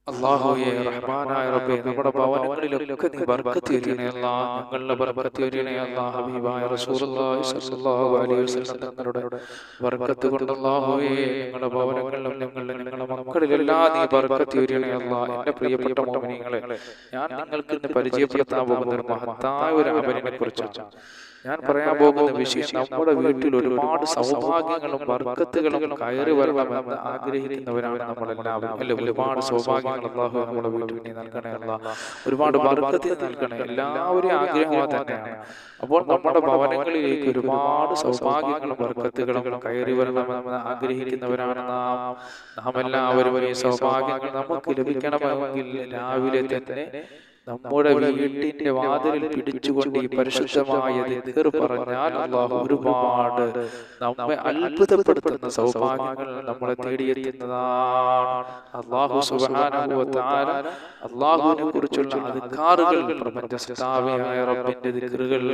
അല്ലാഹുവേ റഹ്മാനായ റബ്ബേ നമ്മുടെ ഭവനങ്ങളിലൊക്കെ നീ ബർക്കത്ത് ചൊരിയണേ അല്ലാഹ്. ഞങ്ങളുടെ ബർക്കത്ത് ചൊരിയണേ അല്ലാഹ്. ഹബീബായ റസൂലുള്ളാഹി സ്വല്ലല്ലാഹു അലൈഹി വസല്ലം തങ്ങളുടെ ബർക്കത്ത് കൊണ്ട് അല്ലാഹുവേ ഞങ്ങളുടെ ഭവനങ്ങളിലും ഞങ്ങളുടെ മക്കളിലെല്ലാം നീ ബർക്കത്ത് ചൊരിയണേ അല്ലാഹ്. എൻ്റെ പ്രിയപ്പെട്ട മുഅ്മിനീങ്ങളെ, ഞാൻ നിങ്ങൾക്ക് ഇന്ന് പരിചയപ്പെടുത്താൻ പോകുന്ന ഒരു മഹത്തായ ഒരു അമലിനെ കുറിച്ചാണ്. ഞാൻ പറയാൻ പോകുന്ന വിഷയം, നമ്മുടെ വീട്ടിൽ ഒരുപാട് സൗഭാഗ്യങ്ങളും ബർക്കത്തുകളും കയറി വരണമെന്ന് ആഗ്രഹിക്കുന്നവരാണ് നമ്മളെല്ലാവരും അല്ലെ. ഒരുപാട് സൗഭാഗ്യങ്ങൾ അല്ലാഹു നമ്മുടെ വീട്ടിൽ നീ നൽകണേ അല്ലാഹ്. ഒരുപാട് ബർക്കത്ത് നൽകണേ. എല്ലാവരും ആഗ്രഹം തന്നെയാണ്. അപ്പോൾ നമ്മുടെ ഭവനങ്ങളിലേക്ക് ഒരുപാട് സൗഭാഗ്യങ്ങളും ബർക്കത്തുകളും കയറി വരണമെന്ന് ആഗ്രഹിക്കുന്നവരാണ് നാം എല്ലാവരും. ഈ സൗഭാഗ്യങ്ങൾ നമുക്ക് ലഭിക്കണമെങ്കിൽ രാവിലെ തന്നെ നമ്മുടെ വീട്ടിന്റെ വാതിലിൽ പിടിച്ചുകൊണ്ട് ഈ പരിശുദ്ധമായ ദിക്ർ പറഞ്ഞാൽ അല്ലാഹു ഒരുപാട് നമ്മെ അത്ഭുതപ്പെടുത്തുന്ന സൗഭാഗ്യങ്ങൾ നമ്മളെ തേടിയെത്തുന്നതാണ്. അല്ലാഹു സുബ്ഹാനഹു വ തആല അല്ലാഹുവിനെ കുറിച്ചുള്ള അദ്കാറുകൾ, പ്രപഞ്ചസ്രഷ്ടാവായ റബ്ബിന്റെ ദിക്റുകൾ,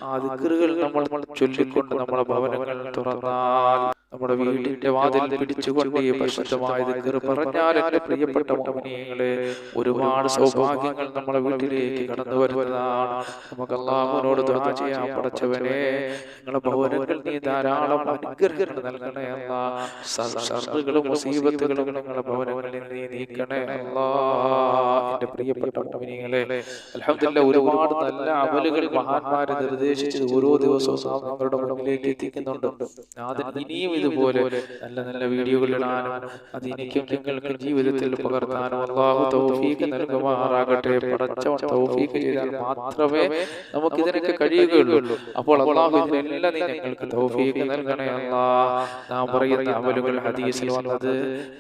ആ ദിക്റുകൾ നമ്മൾ ചൊല്ലിക്കൊണ്ട് നമ്മുടെ ഭവനങ്ങൾ തുറന്നാൽ, നമ്മുടെ വീടിന്റെ വാതിൽ പിടിച്ചുകൊണ്ട് ഈ പരിശുദ്ധമായ ദിക്ർ പറഞ്ഞാൽ, എൻ്റെ പ്രിയപ്പെട്ട മുഅ്മിനീങ്ങളെ, ഒരുപാട് സൗഭാഗ്യങ്ങൾ നമ്മുടെ വീട്ടിലേക്ക് കടന്നു വരുന്നതാണ്. നമുക്ക് അല്ലാഹുവിനോട് ദുആ ചെയ്യാം. പടച്ചവനെ, ഞങ്ങളുടെ ഭവനങ്ങൾ നീ ധാരാളം അനുഗ്രഹങ്ങൾ നൽകണേ അല്ലാഹ്. ശർറുകളും മുസീബത്തുകളും ഞങ്ങളുടെ ഭവനങ്ങളിൽ നീ നീക്കണേ അല്ലാഹ്. എൻ്റെ പ്രിയപ്പെട്ട മുഅ്മിനീങ്ങളെ, അൽഹംദുലില്ലാഹ്, ഒരുപാട് നല്ല അമലുകൾ മഹാന്മാരെ നിർദ്ദേശിച്ച് ഓരോ ദിവസവും നാം നിങ്ങളുടെ മുന്നിലേക്ക് എത്തിക്കുന്നുണ്ട്. ഇനിയും ഇതുപോലെ നല്ല നല്ല വീഡിയോകൾ ഇടാനും അത് എനിക്കും നിങ്ങൾക്കും ജീവിതത്തിൽ പകർത്താനും അല്ലാഹു തൗഫീഖ് നൽകുമാറാകട്ടെ. പടച്ചവൻ തൗഫീഖ് ചെയ്താൽ മാത്രമേ നമുക്ക് ഇതിനൊക്കെ കഴിയുകയുള്ളൂ. അപ്പോൾ അല്ലാഹു ഇതിനെല്ലാം നീ ഞങ്ങൾക്ക് തൗഫീഖ് നൽകണേ അല്ലാഹ്. നാം പറയുന്ന അമലുകൾ ഹദീസിൽ വന്നത്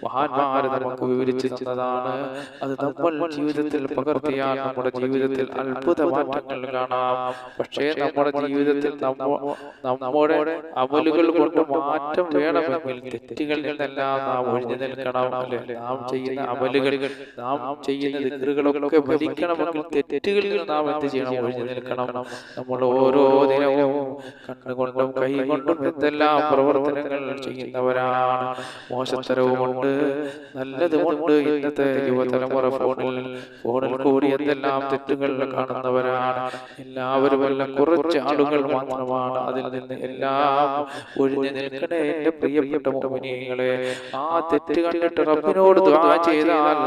മഹാന്മാർ നമുക്ക് വിവരിച്ചു തന്നതാണ്. അത് നമ്മൾ ജീവിതത്തിൽ പകർത്തിയാൽ നമ്മുടെ ജീവിതത്തിൽ അത്ഭുത മാറ്റങ്ങൾ കാണാം. പക്ഷേ നമ്മുടെ ജീവിതത്തിൽ നമ്മുടെ അമലുകൾ കൊണ്ട് മാറ്റം വേണമെങ്കിൽ തെറ്റുകളിൽ നിന്നെല്ലാം നാം ഒഴിഞ്ഞു നിൽക്കണം അല്ലെ. നാം ചെയ്യുന്ന അമലുകൾ, നാം ചെയ്യുന്ന ദിക്റുകളൊക്കെ ഭരിക്കണമെങ്കിൽ തെറ്റുകളിൽ നാം എന്ത് ചെയ്യണം? ഒഴിഞ്ഞു നിൽക്കണം. നമ്മൾ ഓരോ ദിനവും കണ്ണുകൊണ്ടും കൈകൊണ്ടും എന്തെല്ലാം പ്രവർത്തനങ്ങൾ ചെയ്യുന്നവരാണ്. മോശത്തരവുമുണ്ട്, നല്ലതുമുണ്ട്. ഇന്നത്തെ യുവതലമുറ ഫോണിൽ കൂടി എന്തെല്ലാം തെറ്റുകൾ കാണുന്നവരാണ്. എല്ലാവരും കുറച്ച് ആളുകൾ മാത്രമാണ് അതിൽ നിന്ന് എല്ലാം ഒഴിഞ്ഞു നിൽക്കണേ. എൻ്റെ പ്രിയപ്പെട്ട മുഅ്മിനീങ്ങളെ, ആ തെറ്റ് കണ്ടിട്ട് റബ്ബിനോട് ദുആ ചെയ്താൽ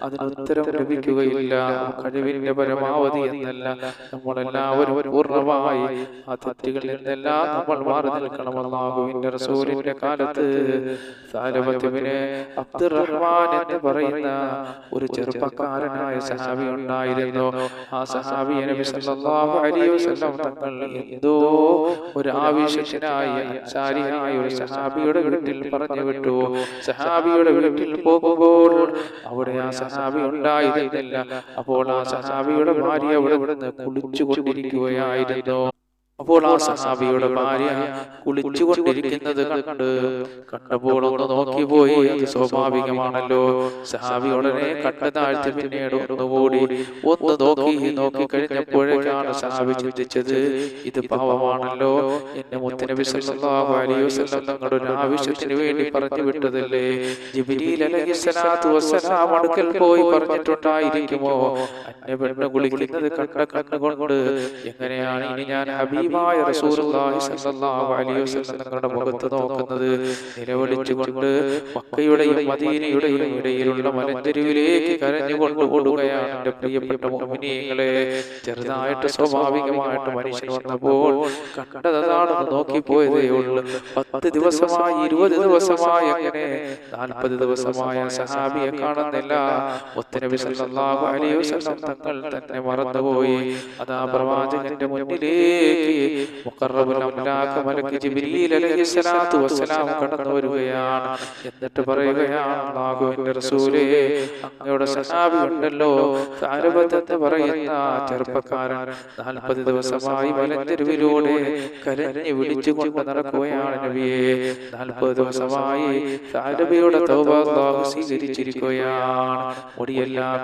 അതിന് ഉത്തരം ലഭിക്കുകയില്ല. കഴിവിന്റെ പരമാവധി എന്നല്ല, നമ്മളെല്ലാവരും പൂർണ്ണമായി ആ തെറ്റുകളിൽ നിന്നെല്ലാം നമ്മൾ മാറി നിൽക്കണം. അല്ലാഹുവിന്റെ റസൂലിന്റെ കാലത്ത് സഅലബത്ത് ഇബ്നു അബ്ദുറഹ്മാൻ എന്ന് പറയുന്ന ഒരു ചെറുപ്പക്കാരനായ സഹാബി ഉണ്ടായിരുന്നു. ആ സഹാബിയെ നബി സല്ലല്ലാഹു അലൈഹി വസല്ലം തങ്ങൾ എന്തോ ഒരു ആവശ്യത്തിനായി അൻസാരിയായ ഒരു സഹാബിയുടെ വീട്ടിൽ പറഞ്ഞു വിട്ടു. സഹാബിയുടെ വീട്ടിൽ പോകുമ്പോൾ അവിടെ ആ സഹാബി ഉണ്ടായിരുന്നില്ല. അപ്പോൾ ആ സഹാബിയുടെ ഭാര്യ അവിടെ നിന്ന് കുളിച്ചുകൊണ്ടിരിക്കുകയായിരുന്നു. അപ്പോൾ ആ സഹാബിയുടെ ഭാര്യ കുളിച്ചുകൊണ്ടിരിക്കുന്നത് കണ്ടപ്പോൾ ഒന്ന് നോക്കിപ്പോയി. അത് സ്വാഭാവികമാണല്ലോ. സഹാബി ഉടനെ കണ്ണ് താഴ്ത്തി പിന്നീട് ഒന്നുകൂടി നോക്കി കഴിഞ്ഞപ്പോഴേക്കാണ് സഹാബി ചിന്തിച്ചത്, ഇത് പാവമാണല്ലോ, എന്നെ മുത്തുനബി സല്ലല്ലാഹു അലൈഹി വസല്ലം തങ്ങളുടെ ഒരു ആവശ്യത്തിന് വേണ്ടി പറഞ്ഞു വിട്ടതല്ലേ. ജിബ്രീൽ അലൈഹിസ്സലാത്തു വസ്സലാം അടുക്കൽ പോയി പറഞ്ഞിട്ടുണ്ടായിരിക്കുമോ, എന്നെ പെണ്ണ് കുളിക്കുന്നത് കണ്ണുകൊണ്ട് എങ്ങനെയാണ് ഇനി ഞാൻ ഹബീബായ റസൂലുള്ളാഹി സ്വല്ലല്ലാഹു അലൈഹി വസല്ലം തങ്ങളുടെ മുഖത്ത് നോക്കുന്നത്? നിലവിളിച്ചുകൊണ്ട് മക്കയുടെയും മദീനയുടെയും ഇടയിലുള്ള മലഞ്ചെരുവിലേക്ക് കരഞ്ഞുകൊണ്ട് ഓടുകയാണ്. എൻ്റെ പ്രിയപ്പെട്ട മുഅ്മിനീങ്ങളെ, ചെറുതായിട്ട് സ്വാഭാവികമായിട്ട് മനുഷ്യൻ വന്നപ്പോൾ കണ്ടതാണെന്ന് നോക്കിപ്പോയതേ ഉള്ളൂ. 10 ദിവസമായി 20 ദിവസമായി അങ്ങനെ 40 ദിവസമായ സഹാബിയെ കാണുന്നില്ല. മുത്തുനബി സല്ലല്ലാഹു അലൈഹി വസല്ലം തങ്ങൾ തന്നെ മറന്നുപോയി. അതാ പ്രവാചകന്റെ മുന്നിലേക്ക് മുഖറബുൽ അംലാഖ് മലക്ക് ജിബ്രീൽ അലൈഹിസ്സലാത്തു വസ്സലാം കടന്നു വരികയാണ്. എന്നിട്ട് പറയുകയാണ്, അല്ലാഹുവിന്റെ റസൂലേ, അങ്ങയുടെ സഹാബി ഉണ്ടല്ലോ, സഅലബത്ത് എന്ന് പറയുന്ന ചെറുപ്പക്കാരൻ 40 ദിവസമായി മലഞ്ചെരുവിലൂടെ കരഞ്ഞു വിളിച്ചുകൊണ്ട് നടക്കുകയാണ് നബിയെ. 40 ദിവസമായി സഅലബയുടെ തൗബ അല്ലാഹു സ്വീകരിച്ചിരിക്കുകയാണ്. മുടിയെല്ലാം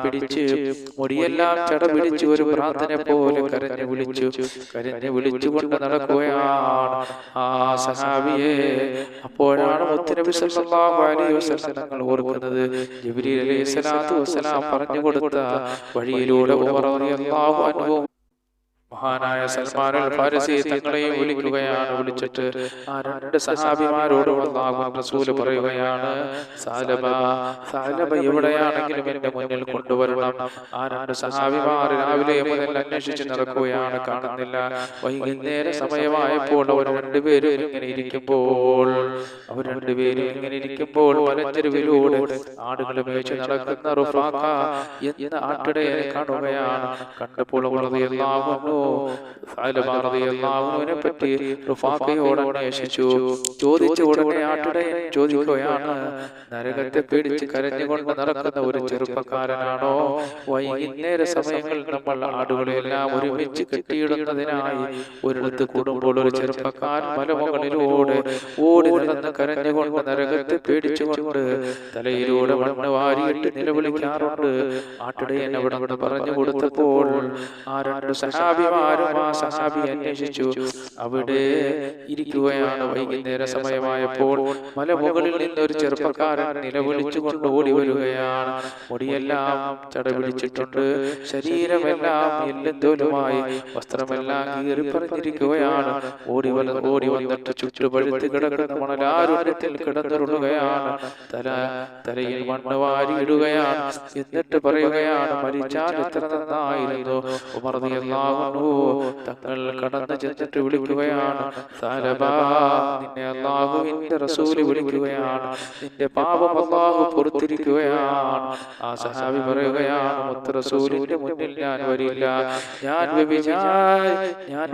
ചടപിടിച്ച് ഒരു പ്രാർത്ഥന പോലെ കരഞ്ഞു വിളിച്ചു വിളിച്ചുകൊണ്ട് നടക്കുകയാണ് ആ സഹാബിയെ. അപ്പോഴാണ് മുത്തുനബി സല്ലല്ലാഹു അലൈഹി വസല്ലം തങ്ങൾ ഓർക്കുന്നത് ജിബ്രീൽ അലൈഹിസ്സലാത്തു വസ്സലാം പറഞ്ഞു കൊടുത്ത വഴിയിലൂടെ ഉമർ റളിയല്ലാഹു അൻഹു മഹാനായ സൽമാൻ അൽ ഫാരിസി തങ്ങളെയും വിളിക്കുകയാണ്. വിളിച്ചിട്ട് ആ രണ്ട് സഹാബിമാരോടും അല്ലാഹുവിന്റെ റസൂൽ പറയുകയാണ്, സാലബ എവിടെയാണെങ്കിലും എന്റെ മുന്നിൽ കൊണ്ടുവരണം. ആ രണ്ട് സഹാബിമാർ രാവിലെ മുതൽ അന്വേഷിച്ച് നടക്കുകയാണ്, കാണുന്നില്ല. വൈകുന്നേര സമയമായപ്പോൾ അവർ രണ്ടുപേരും ഇങ്ങനെ ഇരിക്കുമ്പോൾ മലഞ്ചെരുവിലൂടെ ആടുകൾ മേച്ച് നടക്കുന്ന റുഫാഖ എന്ന ആട്ടിടയനെ കാണുകയാണ്. കണ്ടപ്പോൾ നെ പറ്റി റുഫാഖയോട് അന്വേഷിച്ചു. ചോദിച്ച ഉടനെ ആട്ടിടയൻ ചോദിക്കുകയാണ്, നരകത്തെ പേടിച്ച് കരഞ്ഞുകൊണ്ട് നടക്കുന്ന ഒരു ചെറുപ്പക്കാരനാണോ? വൈകുന്നേര സമയങ്ങളിൽ നമ്മൾ ആടുകളെല്ലാം ഒരുമിച്ച് കെട്ടിയിടുന്നതിനായി ഒരിടത്ത് കൂടുമ്പോൾ ഒരു ചെറുപ്പക്കാരൻ മലമുകളിലൂടെ ഓടി നടന്ന് കരഞ്ഞുകൊണ്ട് നരകത്തെ പേടിച്ചുകൊണ്ട് തലയിലൂടെ മണ്ണ് വാരിയിട്ട് നിലവിളിക്കാറുണ്ട്. ആട്ടിടയൻ അവിടെ നിന്ന് പറഞ്ഞു കൊടുത്തപ്പോൾ ആ രണ്ട് സഹാബിമാരും ആ സഹാബി അന്വേഷിച്ചു. അവിടെ ഇരിക്കുകയാണ്. വൈകുന്നേര സമയമായപ്പോൾ മലമുകളിൽ നിന്നൊരു ചെറുപ്പക്കാരൻ നിലവിളിച്ചുകൊണ്ട് ഓടി വരികയാണ്. മുടിയെല്ലാം ചടപിടിച്ചിട്ടുണ്ട്, ശരീരമെല്ലാം എല്ലുന്തോലുമായി, വസ്ത്രമെല്ലാം കീറിപ്പറിഞ്ഞിരിക്കുകയാണ്. ഓടി വന്നിട്ട് ചുറ്റുപഴുത്ത് കിടക്കുന്ന മണലാരുണ്യത്തിൽ കിടന്നുരുളുകയാണ്. തലയിൽ മണ്ണ് വാരിയിടുകയാണ്. എന്നിട്ട് പറയുകയാണ്, മരിച്ചാൽ എത്ര നന്നായിരുന്നു. ഉമർ റളിയല്ലാഹു അൻഹു തങ്ങൾ കടന്നു ചെന്നിട്ട് വിളിക്കുകയാണ്, സാലബ, നിന്നെ അല്ലാഹുവിന്റെ റസൂൽ വിളിക്കുകയാണ്, നിന്റെ പാപം അല്ലാഹു പൊറുത്തിരിക്കുകയാണ്. ആ സഹാബി പറയുകയാണ്, മുത്ത് റസൂലിന്റെ മുന്നിൽ ഞാൻ വരില്ല, ഞാൻ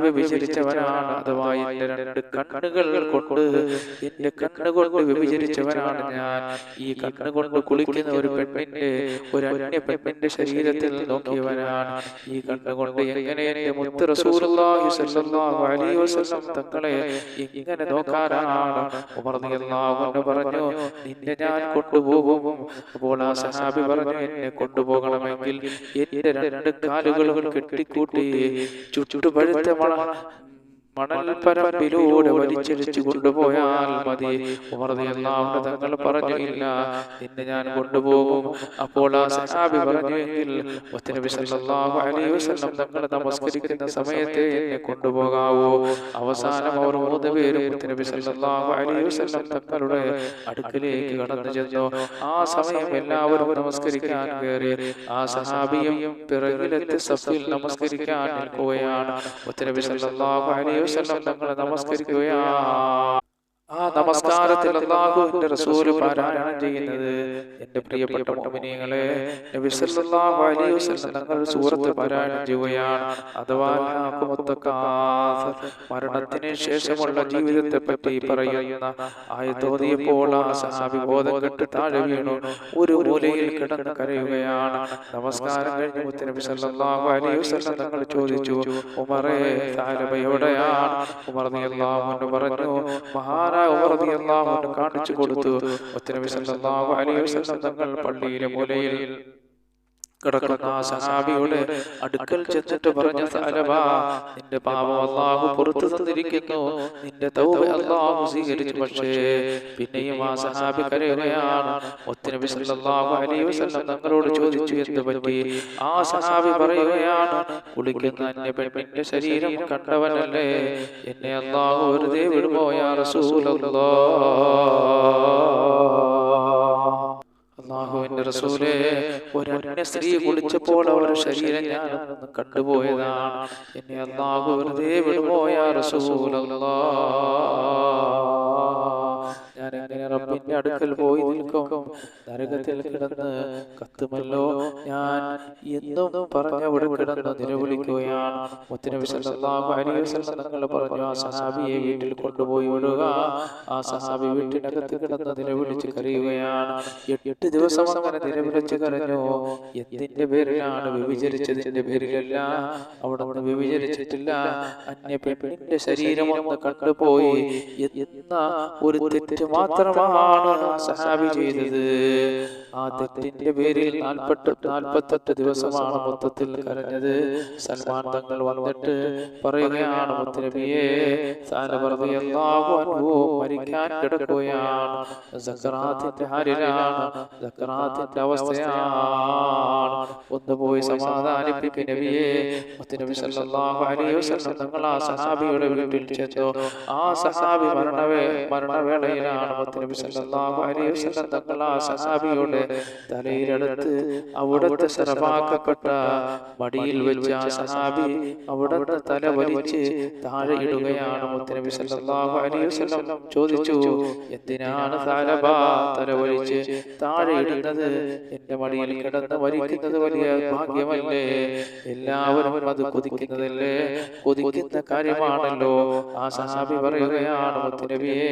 വ്യഭിചരിച്ചവനാണ്. അഥവാ എന്റെ രണ്ട് കണ്ണുകൾ കൊണ്ട് വ്യഭിചരിച്ചവനാണ് ഞാൻ. ഈ കണ്ണുകൊണ്ട് കുളിക്കുന്ന ഒരു അന്യ പെണ്ണിന്റെ ശരീരത്തിൽ നോക്കിയവനാണ്. ഈ കണ്ണുകൊണ്ട് എങ്ങനെ എന്റെ മുത്ത് റസൂലുള്ളാഹി സ്വല്ലല്ലാഹു അലൈഹി വസല്ലം തങ്ങളെ ഇങ്ങനെ നോക്കാനാണ്? ഉമർ റളിയല്ലാഹു അൻഹു പറഞ്ഞു, നിന്നെ ഞാൻ കൊണ്ടുപോകും. അപ്പോൾ ആ സഹാബി പറഞ്ഞു, എന്നെ കൊണ്ടുപോകണമെങ്കിൽ എന്റെ രണ്ട് കാലുകളും കെട്ടിക്കൂട്ടി ചുട്ടുപഴുത്ത മണൽപ്പരമ്പിലൂടെ വലിച്ചിടിച്ചു കൊണ്ടുപോയാൽ മതി. ഉമർ റളിയല്ലാഹു അൻഹു തങ്ങൾ പറഞ്ഞു, ഇല്ല, നിന്നെ ഞാൻ കൊണ്ടുപോകും. അപ്പോൾ ആ സഹാബി പറഞ്ഞു, എങ്കിൽ മുത്തുനബി സല്ലല്ലാഹു അലൈഹി വസല്ലം തങ്ങൾ നമസ്കരിക്കുന്ന സമയത്തെ എന്നെ കൊണ്ടുപോകാവോ? അവസാനം അവർ മൂന്നുപേരും മുത്തുനബി സല്ലല്ലാഹു അലൈഹി വസല്ലം തങ്ങളുടെ അടുക്കലേക്ക് കടന്നു ചെന്നു. ആ സമയം എല്ലാവരും നമസ്കരിക്കാൻ കയറി. ആ സഹാബിയും പിറകിലത്തെ സഫിൽ നമസ്കരിക്കാൻ നിൽക്കുകയാണ്. മുത്തുനബി സല്ലല്ലാഹു അലൈഹി വസല്ലം തങ്ങൾ നമസ്കരിക്കുകയാണ്. ആ നമസ്കാരത്തിൽ അല്ലാഹുവിന്റെ റസൂൽ പാരായണം ചെയ്യുന്നത്, എന്റെ പ്രിയപ്പെട്ട മുഅ്മിനീങ്ങളെ, നബി സല്ലല്ലാഹു അലൈഹി വസല്ലം തങ്ങൾ സൂറത്ത് പാരായണം ചെയ്യുകയാണ്. അഥവാ മരണത്തിന് ശേഷമുള്ള ജീവിതത്തെ പറ്റി പറയുന്ന ആയത്തോതിയപ്പോൾ ആ സഹാബി ബോധം കെട്ട് താഴെ വീണു ഒരു മൂലയിൽ കിടന്ന് കരയുകയാണ്. നമസ്കാരം കഴിഞ്ഞ് മുത്തുനബി സല്ലല്ലാഹു അലൈഹി വസല്ലം തങ്ങൾ ചോദിച്ചു, ഉമറേ, സാലബ എവിടെയാണ്? ഉമർ റളിയല്ലാഹു അൻഹു പറഞ്ഞു, ഉമർ റളിയല്ലാഹു അൻഹു കാണിച്ചു കൊടുത്തു. മുത്തുനബി സല്ലല്ലാഹു അലൈഹി വസല്ലം തങ്ങൾ പള്ളിയിലെ മൂലയിൽ കിടക്കുന്ന സഹാബിയുടെ അടുക്കൽ ചെന്നിട്ട് പറഞ്ഞു, സാലബ, നിന്റെ പാപം അല്ലാഹു പുറത്തു തന്നിരിക്കുന്നു, നിന്റെ തൗബ അല്ലാഹു സ്വീകരിച്ചു. പക്ഷേ പിന്നെയും ആ സഹാബി കരയുകയാണ്. മുത്തുനബി സല്ലല്ലാഹു അലൈഹി വസല്ലം തങ്ങളോട് ചോദിച്ചു, എന്ത് പറ്റി? ആ സഹാബി പറയുകയാണ്, കുളിക്കുന്ന അന്യ പെണ്ണിന്റെ ശരീരം കണ്ടവനല്ലേ, എന്നെ അല്ലാഹു വെറുതെ വിടുമോ യാ റസൂലല്ലാഹ്? അല്ലാഹുവിന്റെ റസൂലേ, ഒരു അന്യ സ്ത്രീ കുളിച്ചപ്പോൾ അവരുടെ ശരീരം ഞാൻ കണ്ടുപോയതാണ്, എന്നെ അല്ലാഹു വെറുതെ വിടുമോ യാ റസൂലല്ലാഹ്? ഞാൻ എങ്ങനെ റബ്ബിന്റെ അടുക്കൽ പോയി നിൽക്കും? നരകത്തിൽ കിടന്ന് കത്തുമല്ലോ ഞാൻ എന്നും പറഞ്ഞ അവിടെ കിടന്ന് നിലവിളിക്കുകയാണ്. മുത്തുനബി സല്ലല്ലാഹു അലൈഹി വസല്ലം തങ്ങൾ പറഞ്ഞു, ആ സഹാബിയെ വീട്ടിൽ കൊണ്ടുപോയി വിടുക. ആ സഹാബി വീട്ടിനകത്ത് കിടന്ന് നിലവിളിച്ച് കരയുകയാണ്. 8 ദിവസം അങ്ങനെ നിലവിളിച്ച് കരഞ്ഞു. എന്തിന്റെ പേരിലാണ്? വ്യഭിചരിച്ചതിന്റെ പേരിലല്ല. അവിടെ നിന്ന് വ്യഭിചരിച്ചിട്ടില്ല, അന്യ പെണ്ണിന്റെ ശരീരം ഒന്ന് കണ്ടുപോയി എന്ന ഒരു തെറ്റ് മാത്രമാണ് ആ സഹാബി ചെയ്തത്. ആ തെറ്റിന്റെ പേരിൽ 48 ദിവസമാണ് മൊത്തത്തിൽ കരഞ്ഞത്. സൽമാൻ തങ്ങൾ വന്നിട്ട് പറയുകയാണ്, മുത്തുനബിയെ, സഅലബ റളിയല്ലാഹു അൻഹു മരിക്കാൻ കിടക്കുകയാണ്, സക്കറാത്തിന്റെ ഹാലിലാണ്, സക്കറാത്തിന്റെ അവസ്ഥയാണ്, ഒന്ന് പോയി സമാധാനിപ്പിക്കും നബിയെ. മുത്തുനബി സല്ലല്ലാഹു അലൈഹി വസല്ലം തങ്ങൾ ആ സഹാബിയുടെ വീട്ടിൽ ചെന്നു. ആ സഹാബി മരണവേളയിലാണ്. മുത്തുനബി സല്ലല്ലാഹു അലൈഹി വസല്ലം തങ്ങൾ ആ സഹാബിയുടെ തലയിലെടുത്ത് അവിടുത്തെ ശരമാക്കപ്പെട്ട മടിയിൽ വെച്ച് ആ സഹാബി അവിടുത്തെ തല വലിച്ച് താഴെ ഇടുകയാണ്. മുത്തുനബി സല്ലല്ലാഹു അലൈഹി വസല്ലം ചോദിച്ചു, എന്തിനാണ് സഅലബ തല വലിച്ച് താഴെ ഇടുന്നത്? എന്റെ മടിയിൽ കിടന്ന് മരിക്കുന്നത് വലിയ ഭാഗ്യമല്ലേ? എല്ലാവരും അത് കൊതിക്കുന്നതല്ലേ? കൊതിക്കുന്ന കാര്യമാണല്ലോ. ആ സഹാബി പറയുകയാണ്, മുത്തുനബിയെ,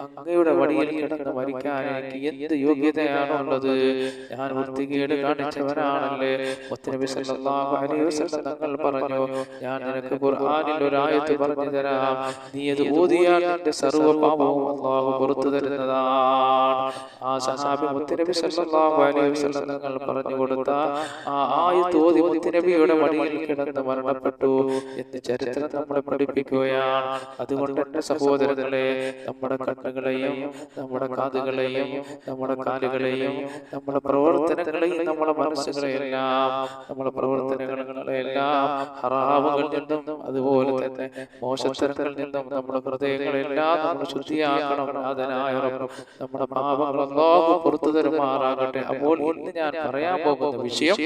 അങ്ങയുടെ മടിയിൽ കിടന്ന് മരിക്കാൻ എനിക്ക് എന്ത് യോഗ്യതയാണുള്ളത്? ഞാൻ വൃത്തികേട് കാണിച്ചവനാണല്ലേ? മുത്തുനബി സല്ലല്ലാഹു അലൈഹി വസല്ലം തങ്ങൾ പറഞ്ഞു, ഞാൻ നിനക്ക് ഖുർആനിൽ ഒരു ആയത്ത് പറഞ്ഞു തരാം, നീ അത് ഓതിയാൽ നിന്റെ സർവ്വ പാപവും അല്ലാഹു പുറത്തു തരുന്നതാണ്. ആ സഹാബി മുത്തുനബി സല്ലല്ലാഹു അലൈഹി വസല്ലം തങ്ങൾ പറഞ്ഞു കൊടുത്ത ആ ആയത്ത് ഓതി മുത്തുനബിയുടെ മടിയിൽ കിടന്ന് മരണപ്പെട്ടു എന്ന് ചരിത്രം നമ്മളെ പഠിപ്പിക്കുകയാണ്. അതുകൊണ്ട് എന്റെ സഹോദരങ്ങളെ, നമ്മുടെ കണ്ണുകളെയും നമ്മുടെ കാതുകളെയും നമ്മുടെ കാലുകളെയും നമ്മുടെ പ്രവർത്തനങ്ങളെയും നമ്മുടെ മനസ്സുകളെയെല്ലാം നമ്മുടെ പ്രവർത്തനങ്ങളെല്ലാം ഹറാമുകളിൽ നിന്നും അതുപോലെ തന്നെ മോശത്തരങ്ങളിൽ നിന്നും നമ്മുടെ ഹൃദയങ്ങളെല്ലാം നമ്മൾ ശുദ്ധിയാക്കണം. അതിനായ നമ്മുടെ പാപങ്ങൾ അല്ലാഹു പുറത്തു തരുമാറാകട്ടെ. അപ്പോൾ ഇന്ന് ഞാൻ പറയാൻ പോകുന്ന വിഷയം,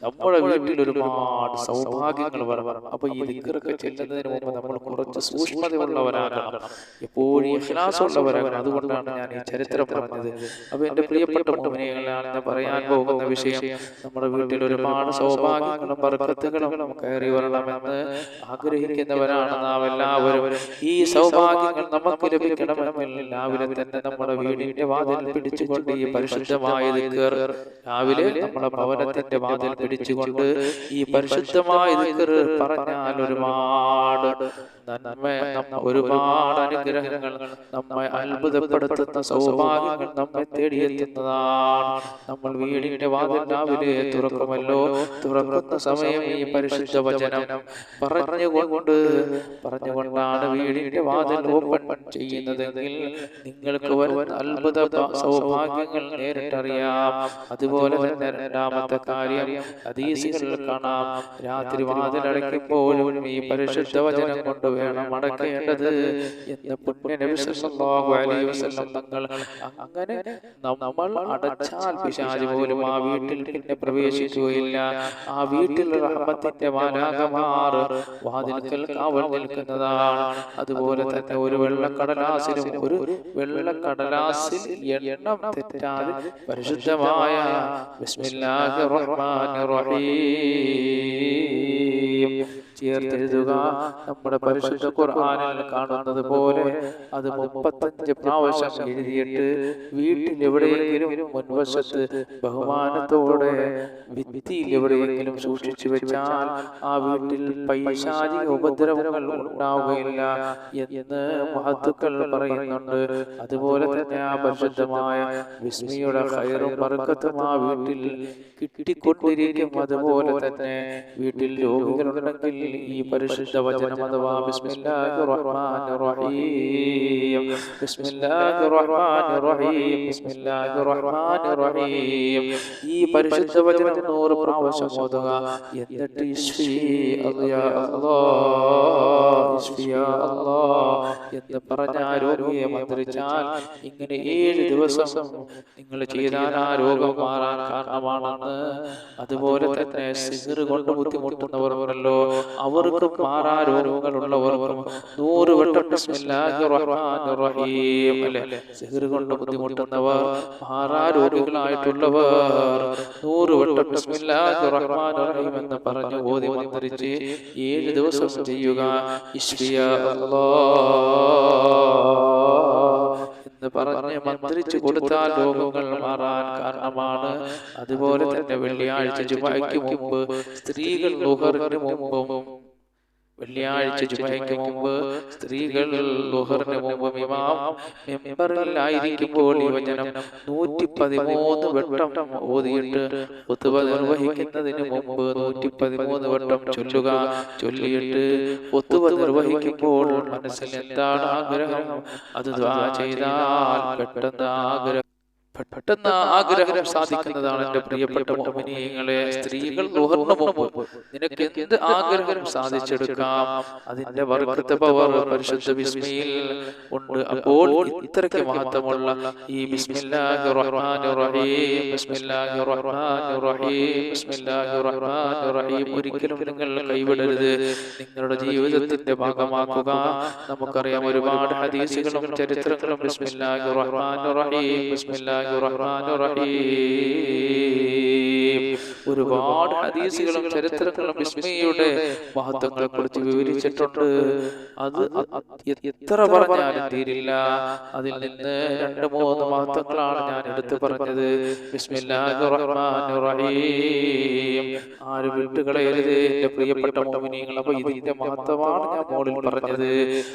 നമ്മുടെ വീട്ടിൽ ഒരുപാട് സൗഭാഗ്യങ്ങൾ വരണം. അപ്പൊ ഈ ദിക്റൊക്കെ ചെല്ലുന്നതിന് മുമ്പ് നമ്മൾ കുറച്ച് സൂക്ഷ്മതയുള്ളവരാകണം, എപ്പോഴും ഇഖ്ലാസുള്ളവരാകണം. അതുകൊണ്ടാണ് ഞാൻ ഈ ചരിത്രം പറഞ്ഞത്. അപ്പൊ എന്റെ പ്രിയപ്പെട്ട മുഅ്മിനീങ്ങളാണ് ഞാൻ പറയാൻ പോകുന്ന വിഷയം, നമ്മുടെ വീട്ടിൽ ഒരുപാട് സൗഭാഗ്യങ്ങളും ബർക്കത്തുകളും കയറി വരണമെന്ന് ആഗ്രഹിക്കുന്നവരാണ് നാം എല്ലാവരും. ഈ സൗഭാഗ്യങ്ങൾ നമുക്ക് ലഭിക്കണമെങ്കിൽ രാവിലെ തന്നെ നമ്മുടെ വീടിന്റെ വാതിൽ പിടിച്ചുകൊണ്ട് ഈ പരിശുദ്ധമായ ദിക്ർ, രാവിലെ നമ്മുടെ ഭവനത്തിന്റെ വാതിൽ പിടിച്ചുകൊണ്ട് ഈ പരിശുദ്ധമായ ദിക്ർ പറഞ്ഞാൽ ഒരുപാട് നന്മ, ഒരുപാട് അനുഗ്രഹങ്ങൾ, നമ്മെ അത്ഭുതപ്പെടുത്തുന്ന സൗഭാഗ്യങ്ങൾ നമ്മെ തേടിയെത്തുന്നതാണ്. നമ്മൾ വീടിന്റെ വാതിൽ രാവിലെ തുറക്കുമല്ലോ, തുറക്കുന്ന സമയം ഈ പരിശുദ്ധ വചനം പറഞ്ഞുകൊണ്ടാണ് വീടിന്റെ വാതിൽ ഓപ്പൺ ചെയ്യുന്നതെങ്കിൽ നിങ്ങൾക്ക് വരുന്ന അത്ഭുത സൗഭാഗ്യങ്ങൾ നേരിട്ടറിയാം. അതുപോലെ തന്നെ രണ്ടാമത്തെ കാര്യം, ഹദീസുകളിൽ കാണാം, രാത്രി വാതിൽ അടയ്ക്കുമ്പോഴും ഈ പരിശുദ്ധ വചനം കൊണ്ട് വേണം അടയ്ക്കേണ്ടത് എന്ന് പുണ്യ നബി സല്ലല്ലാഹു അലൈഹി വസല്ലം തങ്ങൾ. അങ്ങനെ നമ്മൾ അടച്ചാൽ പിശാച് പോലും ആ വീട്ടിൽ പിന്നെ പ്രവേശിക്കുകയില്ല. ആ വീട്ടിൽ റഹ്മത്തിന്റെ മാലാഖമാർ വാതിൽക്കൽ കാവൽ നിൽക്കുന്നതാണ്. അതുപോലെ തന്നെ ഒരു വെള്ളക്കടലാസിൽ എണ്ണം തെറ്റാതെ പരിശുദ്ധമായ ബിസ്മില്ലാഹിർ റഹ്മാനിർ റഹീം ചേർത്തെഴുതുക. നമ്മുടെ പരിശുദ്ധ ഖുർആനിൽ കാണുന്നത് പോലെ അത് 35 പ്രാവശ്യം എഴുതിയിട്ട് വീട്ടിൽ എവിടെയെങ്കിലും മുൻവശത്ത് ബഹുമാനത്തോടെ ഭിത്തിയിൽ എവിടെയെങ്കിലും സൂക്ഷിച്ചു വെച്ചാൽ ആ വീട്ടിൽ പൈശാചിക ഉപദ്രവങ്ങൾ ഉണ്ടാവുകയില്ല എന്ന് മഹത്തുക്കൾ പറയുന്നുണ്ട്. അതുപോലെ തന്നെ ആ പരിശുദ്ധമായ ബിസ്മിയുടെ ഖൈറും ബർക്കത്തും ആ വീട്ടിൽ കിട്ടിക്കൊണ്ടിരിക്കും. അതുപോലെ തന്നെ വീട്ടിൽ രോഗികളുണ്ടെങ്കിൽ ഈ പരിശുദ്ധ വചനം അഥവാ ബിസ്മില്ലാഹിർ റഹ്മാനിർ റഹീം, ബിസ്മില്ലാഹിർ റഹ്മാനിർ റഹീം, ബിസ്മില്ലാഹിർ റഹ്മാനിർ റഹീം, ഈ പരിശുദ്ധ വചനം 100 പ്രാവശ്യം ഓതുക. എന്നിട്ട് ഇശ്ഫി യാ അല്ലാഹ്, ഇശ്ഫി യാ അല്ലാഹ് എന്ന് പറഞ്ഞ രോഗിയെ മന്ത്രിച്ചാൽ ഇങ്ങനെ 7 ദിവസം നിങ്ങൾ ചെയ്താൽ ആ രോഗം മാറാൻ കാരണമാണെന്ന്. അതുപോലെ തന്നെ സിഹ്ർ കൊണ്ട് ബുദ്ധിമുട്ടുന്നവരല്ലോ, അവർക്കും മാറാ രോഗങ്ങളുള്ളവർക്കും 100 വട്ടം ബിസ്മില്ലാഹിർ റഹ്മാനിർ റഹീം അല്ലേ, സിഹ്ർ കൊണ്ട് ബുദ്ധിമുട്ടുന്നവർ, മാറാ രോഗികളായിട്ടുള്ളവർ 100 വട്ടം ബിസ്മില്ലാഹിർ റഹ്മാനിർ റഹീം എന്ന് പറഞ്ഞു ഓതി മന്ത്രിച്ച് 7 ദിവസം ചെയ്യുക. ഇശ്ഫി യാ അല്ലാഹ് എന്ന് പറഞ്ഞ് മന്ത്രിച്ചു കൊടുത്താൽ രോഗങ്ങൾ മാറാൻ കാരണമാണ്. അതുപോലെ തന്നെ വെള്ളിയാഴ്ച ജുമഅയ്ക്ക് മുമ്പ് സ്ത്രീകൾ ളുഹറിന് മുമ്പും വെള്ളിയാഴ്ച ജുമയ്ക്ക് മുമ്പ് സ്ത്രീകൾ ളുഹറിന് മുമ്പ് ഇമാം മിമ്പറിലായിരിക്കുമ്പോൾ ഈ വചനം 113 വട്ടം ഓതിയിട്ട് ഖുതുബ നിർവഹിക്കുന്നതിന് മുമ്പ് 113 വട്ടം ചൊല്ലിയിട്ട് ഖുതുബ നിർവഹിക്കുമ്പോൾ മനസ്സിൽ എന്താണ് ആഗ്രഹം അത് ദുആ ചെയ്താൽ പെട്ടെന്ന് ആഗ്രഹം സാധിക്കുന്നതാണ്. എൻ്റെ പ്രിയപ്പെട്ട മുഅ്മിനീങ്ങളെ, സ്ത്രീകൾ ളുഹറിന് മുമ്പ് നിനക്ക് എന്ത് ആഗ്രഹം സാധിച്ചെടുക്കാം. അതിന്റെ ബർക്കത്ത് പവർ പരിശുദ്ധ ബിസ്മിയിൽ ഉണ്ട്. അപ്പോൾ ഇത്രയ്ക്ക് മഹത്വമുള്ള ഈ ബിസ്മില്ലാഹിർ റഹ്മാനിർ റഹീം, ബിസ്മില്ലാഹിർ റഹ്മാനിർ റഹീം, ബിസ്മില്ലാഹിർ റഹ്മാനിർ റഹീം ഒരിക്കലും നിങ്ങൾ കൈവിടരുത്. നിങ്ങളുടെ ജീവിതത്തിന്റെ ഭാഗമാക്കുക. നമുക്കറിയാം ഒരുപാട് ഹദീസുകളും ചരിത്രങ്ങളും ബിസ്മില്ലാഹിർ റഹ്മാനിർ റഹീം, ബിസ്മില്ലാഹിർ റഹ്മാനിർ റഹീം, ഒരുപാട് ഹദീസുകളും ചരിത്രങ്ങളും ബിസ്മിയുടെ മഹത്വങ്ങളെ കുറിച്ച് വിവരിച്ചിട്ടുണ്ട്. അത് എത്ര പറഞ്ഞാലും തീരില്ല. അതിൽ നിന്ന് 2-3 മഹത്വങ്ങളാണ് ഞാൻ എടുത്തു പറഞ്ഞത്. ബിസ്മില്ലാഹിർ റഹ്മാനിർ റഹീം ആരും വിട്ടുകളയരുത് എൻ്റെ പ്രിയപ്പെട്ട മുഅ്മിനീങ്ങൾ. അപ്പോൾ ഇതിന്റെ മഹത്വമാണ് ഞാൻ മുകളിൽ പറഞ്ഞത്.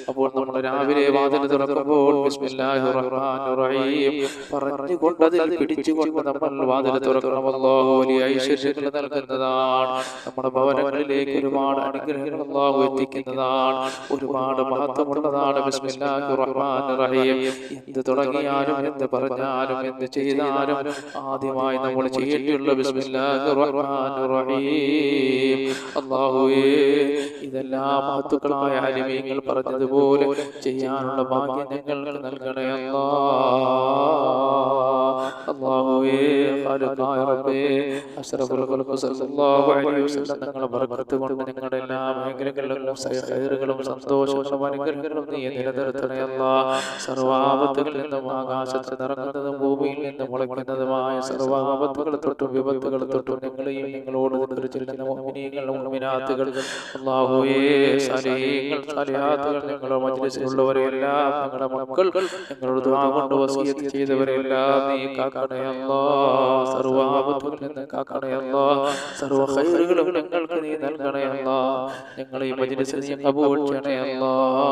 അപ്പോൾ നമ്മൾ രാവിലെ വാതിൽ തുറക്കുമ്പോൾ ബിസ്മില്ലാഹിർ റഹ്മാനിർ റഹീം പറഞ്ഞുകൊണ്ടതിൽ പിടിച്ചുകൊണ്ട് നമ്മൾ വാതിൽ തുറക്കണം. അല്ലാഹു വലിയ ഐശ്വര്യങ്ങൾ നൽകുന്നതാണ്. നമ്മുടെ ഭവനങ്ങളിലേക്ക് ഒരുപാട് അനുഗ്രഹങ്ങൾ അല്ലാഹു എത്തിക്കുന്നതാണ്. ഒരുപാട് മഹത്വമുള്ളതാണ് ബിസ്മില്ലാഹിർ റഹ്മാനിർ റഹീം. എന്ത് തുടങ്ങിയാലും എന്ത് പറഞ്ഞാലും എന്ത് ചെയ്താലും ആദ്യമായി നമ്മൾ ചെയ്യേണ്ടിയുള്ള ബിസ്മില്ലാഹിർ റഹ്മാനിർ റഹീം. അല്ലാഹുവേ, ഇതെല്ലാം മഹത്തുക്കളായ അലിമീങ്ങൾ പറഞ്ഞതുപോലെ ചെയ്യാനുള്ള ഭാഗ്യം ഞങ്ങൾക്ക് നൽകണേ അല്ലാഹുവേ. ഖാലിഖായ റബ്ബേ, അഷ്റഫുൽ ഖൽഖ് സല്ലല്ലാഹു അലൈഹി വസല്ലം തങ്ങളുടെ ബർക്കത്ത് കൊണ്ട് ഞങ്ങളുടെ എല്ലാ മേഖലകളിലും ഖൈറുകളും സന്തോഷങ്ങളും അനുഗ്രഹങ്ങളും നീ നിലനിർത്തണേ അല്ലാഹ്. സർവ്വാപത്തുകളിൽ നിന്നും ആകാശത്ത് നിറങ്ങുന്നതും ഭൂമിയിൽ നിന്ന് മുളയ്ക്കുന്നതുമായ സർവ്വാപത്തുകൾ തൊട്ടും വിപത്തുകൾ തൊട്ടും ഞങ്ങളെയും ഞങ്ങളോട് ചെല്ലുന്ന മുഅ്മിനീങ്ങളും മുഅ്മിനാത്തുകൾ അല്ലാഹുവേ, സാലിഹീങ്ങൾ സാലിഹാത്തുകൾ ഞങ്ങളുടെ മജ്ലിസിലുള്ളവരെല്ലാം ഞങ്ങളുടെ മക്കൾ ഞങ്ങളോട് ദുആ കൊണ്ട് വസിയത്ത് ചെയ്തവരെല്ലാം നീ കാക്കണേ അല്ലാഹ്. സർവ്വാപത്തുകളിൽ നിന്ന് കാക്കണേ അല്ലാഹ്. സർവ്വ ഖൈറുകളും ഞങ്ങൾക്ക് നീ നൽകണേ അല്ലാഹ്. ഞങ്ങളെ ഈ മജ്ലിസിൽ നീ ഖബൂൽ ചെയ്യണേ അല്ലാഹ്.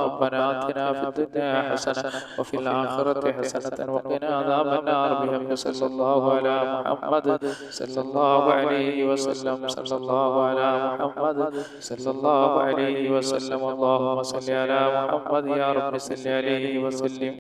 റബ്ബനാ ആതിനാ ഫിദ്ദുനിയാ ഹസന വഫിൽ ആഖിറതി ഹസനതൻ വഖിനാ അദാബന്നാർ ബിഹഖി സല്ലല്ലാഹു അലാ മുഹമ്മദ് സല്ലല്ലാഹു അലൈഹി വസല്ലം സല്ലല്ലാഹു അലാ മുഹമ്മദ് സല്ലല്ലാഹു അലൈഹി വസല്ലം. അല്ലാഹുമ്മ സല്ലി അലാ മുഹമ്മദ് യാ റബ്ബി സല്ലി അലൈഹി വസല്ലം.